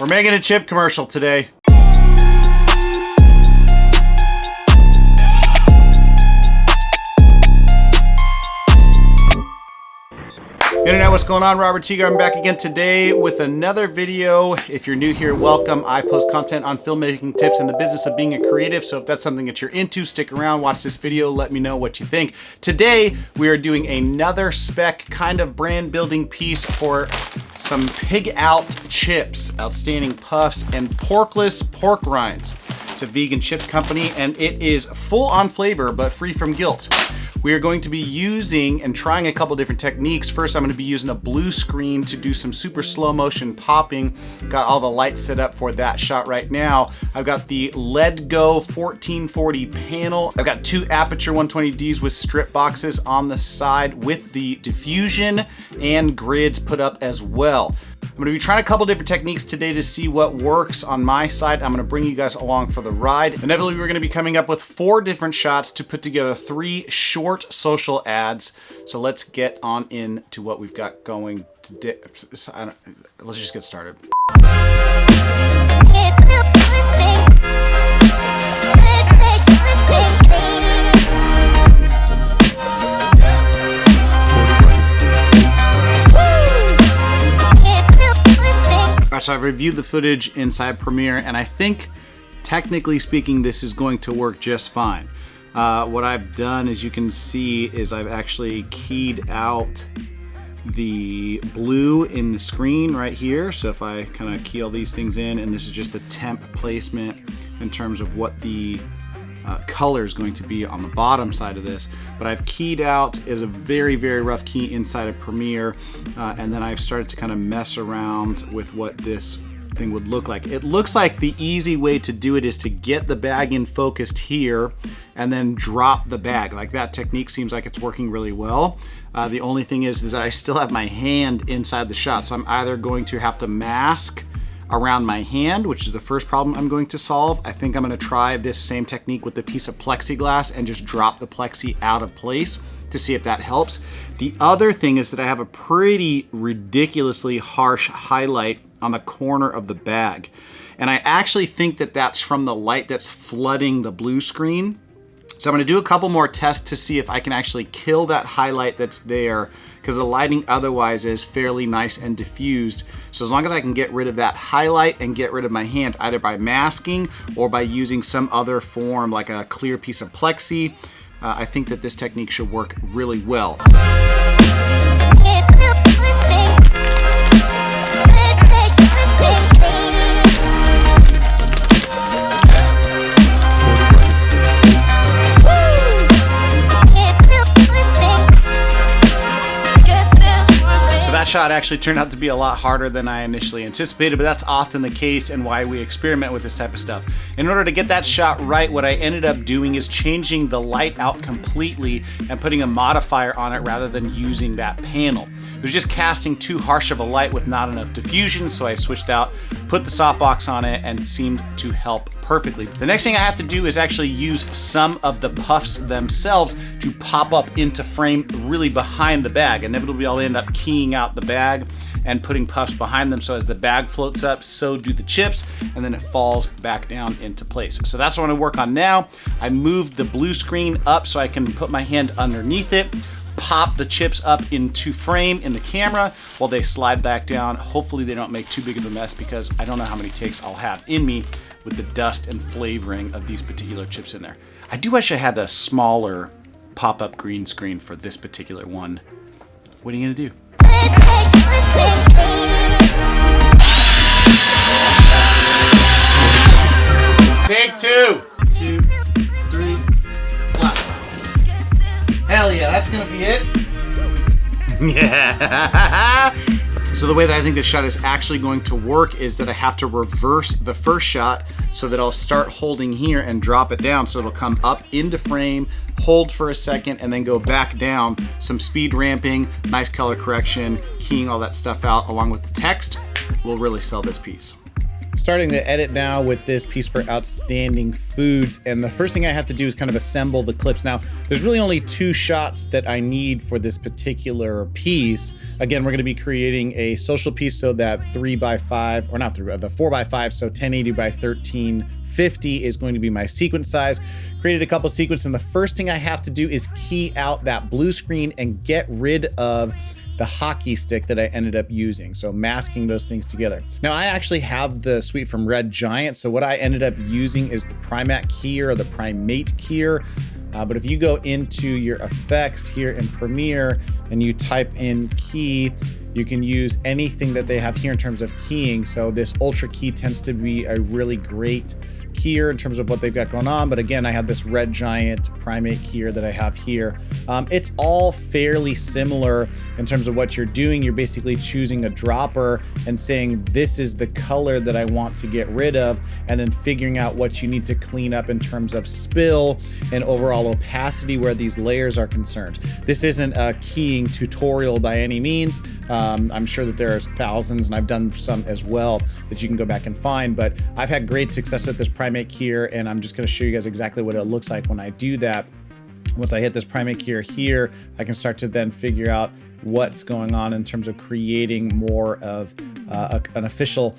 We're making a chip commercial today. Internet, what's going on? Robert Teagar. I'm back again today with another video. If you're new here, welcome. I post content on filmmaking tips and the business of being a creative. So if that's something that you're into, stick around, watch this video, let me know what you think. Today, we are doing another spec kind of brand building piece for some Pig Out chips, outstanding puffs, and porkless pork rinds. It's a vegan chip company and it is full on flavor, but free from guilt. We are going to be using and trying a couple different techniques. First, I'm going to be using a blue screen to do some super slow motion popping. Got all the lights set up for that shot right now. I've got the LEDGO 1440 panel. I've got two Aputure 120Ds with strip boxes on the side with the diffusion and grids put up as well. I'm gonna be trying a couple different techniques today to see what works on my side. I'm gonna bring you guys along for the ride. Inevitably, we're gonna be coming up with 4 different shots to put together 3 short social ads. So let's get on into what we've got going today. Let's just get started. So I've reviewed the footage inside Premiere, and I think, technically speaking, this is going to work just fine. What I've done, as you can see, is I've actually keyed out the blue in the screen right here. So if I kind of key all these things in, and this is just a temp placement in terms of what the color is going to be on the bottom side of this, but I've keyed out as a very, very rough key inside of Premiere, and then I've started to kind of mess around with what this thing would look like. It looks like the easy way to do it is to get the bag in focused here and then drop the bag. Like that technique seems like it's working really well. The only thing is that I still have my hand inside the shot, so I'm either going to have to mask around my hand, which is the first problem I'm going to solve. I think I'm gonna try this same technique with a piece of plexiglass and just drop the plexi out of place to see if that helps. The other thing is that I have a pretty ridiculously harsh highlight on the corner of the bag. And I actually think that that's from the light that's flooding the blue screen. So I'm gonna do a couple more tests to see if I can actually kill that highlight that's there, because the lighting otherwise is fairly nice and diffused. So as long as I can get rid of that highlight and get rid of my hand, either by masking or by using some other form like a clear piece of plexi, I think that this technique should work really well. That shot actually turned out to be a lot harder than I initially anticipated, but that's often the case and why we experiment with this type of stuff. In order to get that shot right, what I ended up doing is changing the light out completely and putting a modifier on it rather than using that panel. It was just casting too harsh of a light with not enough diffusion, so I switched out, put the softbox on it, and seemed to help perfectly. The next thing I have to do is actually use some of the puffs themselves to pop up into frame really behind the bag. Inevitably, I'll end up keying out the bag and putting puffs behind them, so as the bag floats up, so do the chips, and then it falls back down into place. So that's what I'm gonna work on now. I moved the blue screen up so I can put my hand underneath it, pop the chips up into frame in the camera while they slide back down. Hopefully they don't make too big of a mess, because I don't know how many takes I'll have in me with the dust and flavoring of these particular chips in there. I do wish I had a smaller pop-up green screen for this particular one. What are you gonna do? Take 2. 2, 3, blast. Hell yeah, that's gonna be it. Yeah. So the way that I think this shot is actually going to work is that I have to reverse the first shot so that I'll start holding here and drop it down, so it'll come up into frame, hold for a second, and then go back down. Some speed ramping, nice color correction, keying all that stuff out along with the text will really sell this piece. Starting the edit now with this piece for Outstanding Foods, and the first thing I have to do is kind of assemble the clips. Now, there's really only 2 shots that I need for this particular piece. Again, we're going to be creating a social piece, so that 3x5, or not 3, the 4x5, so 1080 by 1350 is going to be my sequence size. Created a couple sequences, and the first thing I have to do is key out that blue screen and get rid of the hockey stick that I ended up using. So masking those things together. Now I actually have the suite from Red Giant. So what I ended up using is the Primac keyer or the Primate keyer. But if you go into your effects here in Premiere and you type in key, you can use anything that they have here in terms of keying. So this Ultra Key tends to be a really great keyer in terms of what they've got going on. But again, I have this Red Giant Primate keyer that I have here. It's all fairly similar in terms of what you're doing. You're basically choosing a dropper and saying, this is the color that I want to get rid of, and then figuring out what you need to clean up in terms of spill and overall opacity where these layers are concerned. This isn't a keying tutorial by any means. I'm sure that there's thousands, and I've done some as well that you can go back and find, but I've had great success with this Primate keyer, and I'm just going to show you guys exactly what it looks like when I do that. Once I hit this Primate keyer here, I can start to then figure out what's going on in terms of creating more of an official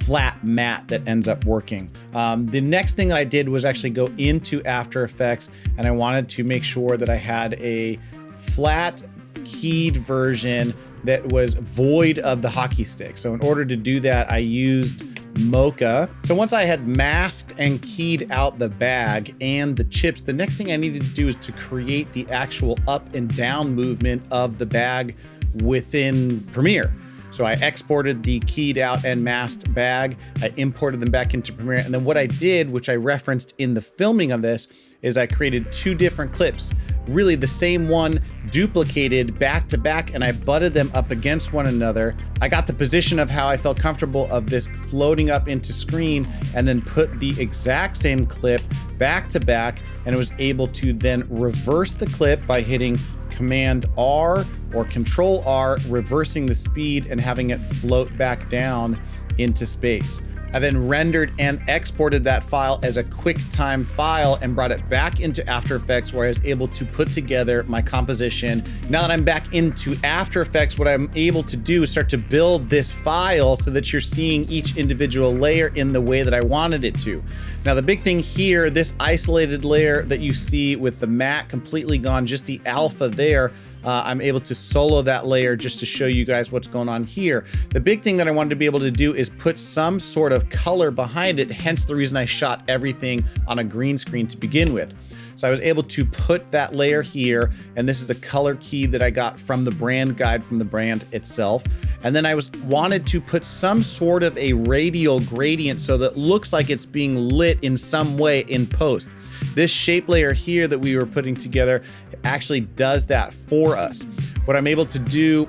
flat mat that ends up working. The next thing that I did was actually go into After Effects, and I wanted to make sure that I had a flat keyed version that was void of the hockey stick. So in order to do that, I used Mocha. So once I had masked and keyed out the bag and the chips, the next thing I needed to do is to create the actual up and down movement of the bag within Premiere. So I exported the keyed out and masked bag, I imported them back into Premiere, and then what I did, which I referenced in the filming of this, is I created 2 different clips, really the same one duplicated back to back, and I butted them up against one another. I got the position of how I felt comfortable of this floating up into screen, and then put the exact same clip back to back, and was able to then reverse the clip by hitting Command R or Control R, reversing the speed and having it float back down into space. I then rendered and exported that file as a QuickTime file and brought it back into After Effects, where I was able to put together my composition. Now that I'm back into After Effects, what I'm able to do is start to build this file so that you're seeing each individual layer in the way that I wanted it to. Now the big thing here, this isolated layer that you see with the matte completely gone, just the alpha there, I'm able to solo that layer just to show you guys what's going on here. The big thing that I wanted to be able to do is put some sort of color behind it, hence the reason I shot everything on a green screen to begin with. So I was able to put that layer here, and this is a color key that I got from the brand guide from the brand itself. And then I wanted to put some sort of a radial gradient so that it looks like it's being lit in some way in post. This shape layer here that we were putting together actually does that for us. What I'm able to do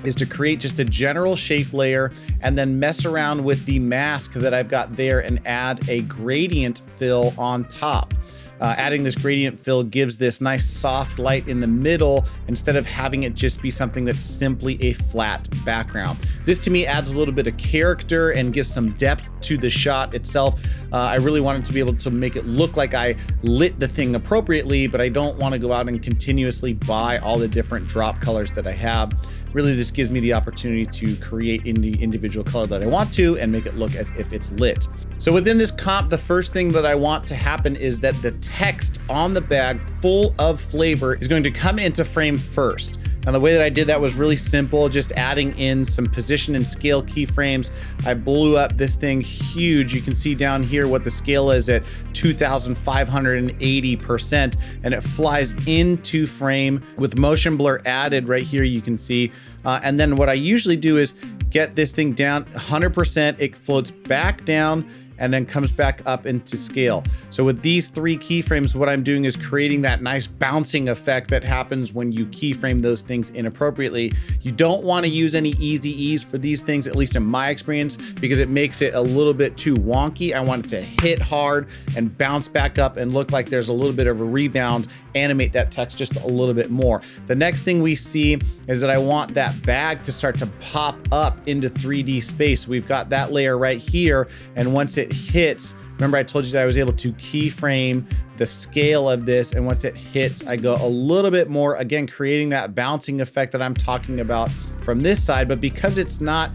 is to create just a general shape layer and then mess around with the mask that I've got there and add a gradient fill on top. Adding this gradient fill gives this nice soft light in the middle instead of having it just be something that's simply a flat background. This to me adds a little bit of character and gives some depth to the shot itself. I really wanted to be able to make it look like I lit the thing appropriately, but I don't want to go out and continuously buy all the different drop colors that I have. Really, this gives me the opportunity to create the individual color that I want to and make it look as if it's lit. So within this comp, the first thing that I want to happen is that the text on the bag full of flavor is going to come into frame first. Now the way that I did that was really simple, just adding in some position and scale keyframes. I blew up this thing huge. You can see down here what the scale is at 2,580%, and it flies into frame with motion blur added right here, you can see. And then what I usually do is get this thing down 100%, it floats back down, and then comes back up into scale. So with these 3 keyframes, what I'm doing is creating that nice bouncing effect that happens when you keyframe those things inappropriately. You don't want to use any easy ease for these things, at least in my experience, because it makes it a little bit too wonky. I want it to hit hard and bounce back up and look like there's a little bit of a rebound, animate that text just a little bit more. The next thing we see is that I want that bag to start to pop up into 3D space. We've got that layer right here, and once it hits, remember I told you that I was able to keyframe the scale of this, and once it hits, I go a little bit more, again, creating that bouncing effect that I'm talking about from this side. But because it's not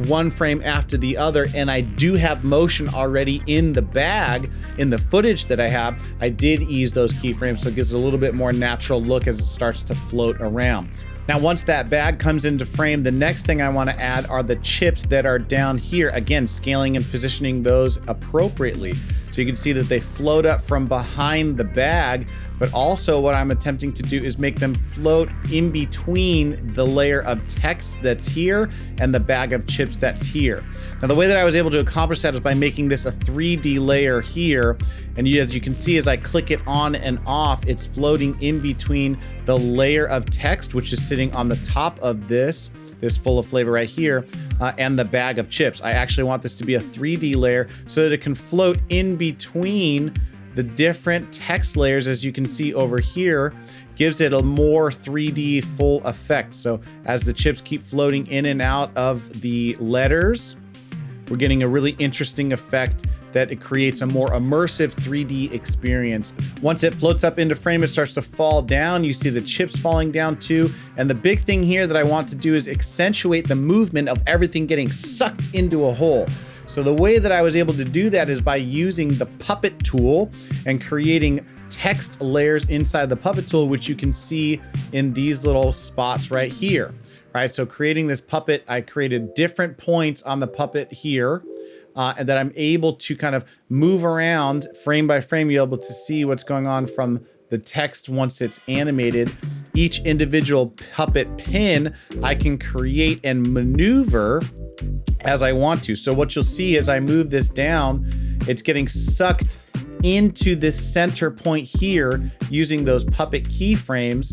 one frame after the other, and I do have motion already in the bag, in the footage that I have, I did ease those keyframes so it gives it a little bit more natural look as it starts to float around. Now, once that bag comes into frame, the next thing I want to add are the chips that are down here. Again, scaling and positioning those appropriately. So you can see that they float up from behind the bag, but also what I'm attempting to do is make them float in between the layer of text that's here and the bag of chips that's here. Now, the way that I was able to accomplish that is by making this a 3D layer here. And as you can see, as I click it on and off, it's floating in between the layer of text, which is sitting on the top of this full of flavor right here, and the bag of chips. I actually want this to be a 3D layer so that it can float in between the different text layers. As you can see over here, gives it a more 3D full effect. So as the chips keep floating in and out of the letters, we're getting a really interesting effect that it creates a more immersive 3D experience. Once it floats up into frame, it starts to fall down. You see the chips falling down too. And the big thing here that I want to do is accentuate the movement of everything getting sucked into a hole. So the way that I was able to do that is by using the puppet tool and creating text layers inside the puppet tool, which you can see in these little spots right here. Right, so creating this puppet, I created different points on the puppet here, and that I'm able to kind of move around frame by frame. You're able to see what's going on from the text once it's animated. Each individual puppet pin I can create and maneuver as I want to. So what you'll see as I move this down, it's getting sucked into this center point here using those puppet keyframes.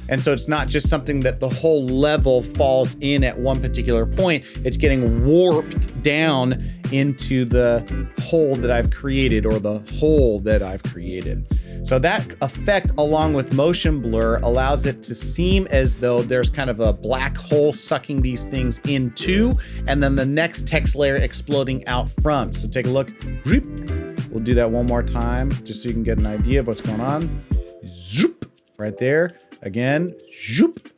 And so it's not just something that the whole level falls in at one particular point. It's getting warped down into the hole that I've created, or the hole that I've created. So that effect, along with motion blur, allows it to seem as though there's kind of a black hole sucking these things into, and then the next text layer exploding out from. So take a look. We'll do that one more time, just so you can get an idea of what's going on. Zoop, right there. Again, zoop,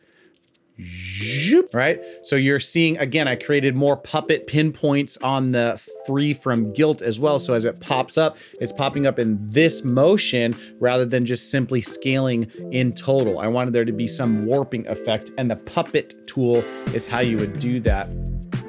zoop, right? So you're seeing, again, I created more puppet pinpoints on the free from guilt as well. So as it pops up, it's popping up in this motion rather than just simply scaling in total. I wanted there to be some warping effect, and the puppet tool is how you would do that.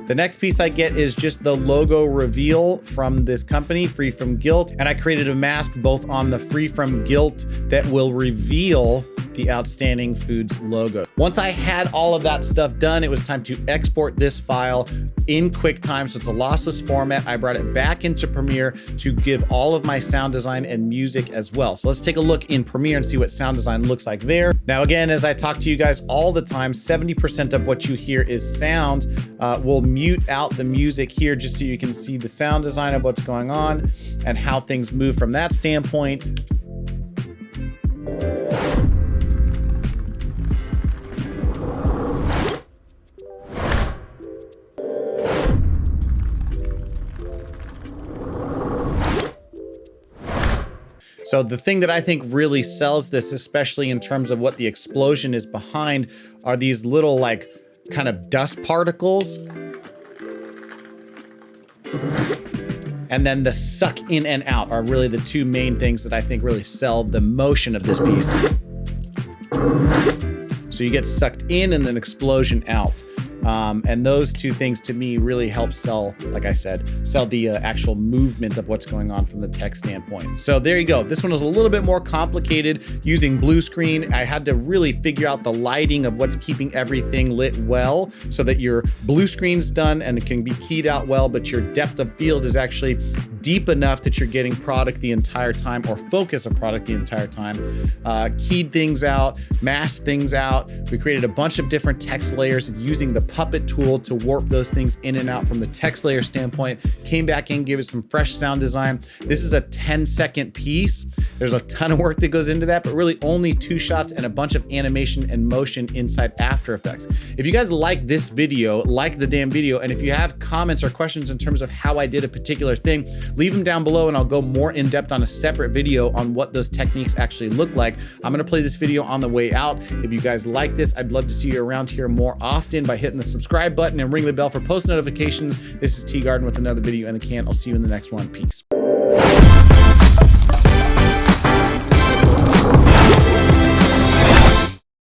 The next piece I get is just the logo reveal from this company, Free From Guilt. And I created a mask both on the Free From Guilt that will reveal the Outstanding Foods logo. Once I had all of that stuff done, it was time to export this file in QuickTime. So it's a lossless format. I brought it back into Premiere to give all of my sound design and music as well. So let's take a look in Premiere and see what sound design looks like there. Now, again, as I talk to you guys all the time, 70% of what you hear is sound. We'll mute out the music here just so you can see the sound design of what's going on and how things move from that standpoint. So the thing that I think really sells this, especially in terms of what the explosion is behind, are these little like kind of dust particles. And then the suck in and out are really the two main things that I think really sell the motion of this piece. So you get sucked in and then explosion out. And those two things to me really help sell, like I said, sell the actual movement of what's going on from the tech standpoint. So there you go. This one was a little bit more complicated using blue screen. I had to really figure out the lighting of what's keeping everything lit well so that your blue screen's done and it can be keyed out well, but your depth of field is actually deep enough that you're getting product the entire time, or focus of product the entire time. Keyed things out, masked things out. We created a bunch of different text layers using the Puppet tool to warp those things in and out from the text layer standpoint. Came back in, gave it some fresh sound design. This is a 10-second piece. There's a ton of work that goes into that, but really only 2 shots and a bunch of animation and motion inside After Effects. If you guys like this video, like the damn video, and if you have comments or questions in terms of how I did a particular thing, leave them down below and I'll go more in depth on a separate video on what those techniques actually look like. I'm gonna play this video on the way out. If you guys like this, I'd love to see you around here more often by hitting the subscribe button and ring the bell for post notifications. This is T Garden with another video in the can. I'll see you in the next one. Peace.